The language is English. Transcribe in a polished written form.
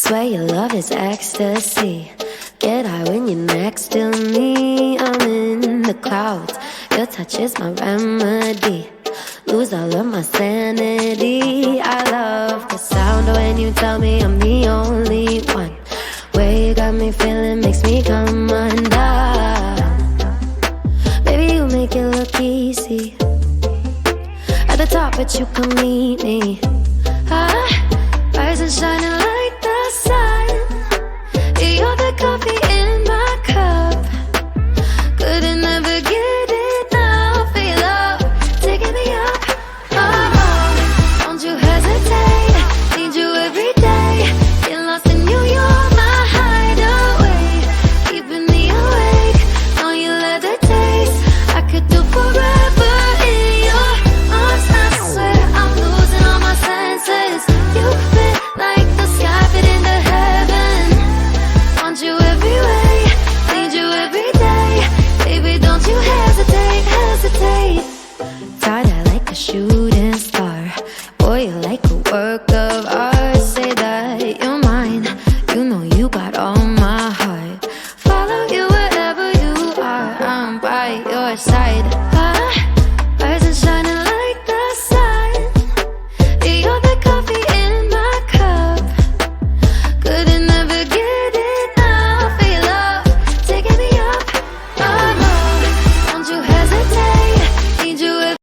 Swear your love is ecstasy. Get high when you're next to me. I'm in the clouds. Your touch is my remedy. Lose all of my sanity. I love the sound when you tell me I'm the only one. Way you got me feeling makes me come undone. Baby, you make it look easy. At the top, but you come meet me. Rise and shining like the sun. You're the coffee in my cup. Couldn't ever get enough of your love, taking me up. Oh, don't you hesitate. Need you every day. Get lost in you, you're my hideaway. Keeping me awake. Know you love the taste. I could do forever in your arms. I swear I'm losing all my senses. You fit like the sky fit into heaven. Want you every way. Need you every day. Baby, don't you hesitate, hesitate. Tied out like a shooting star. Boy, you're like a work of art.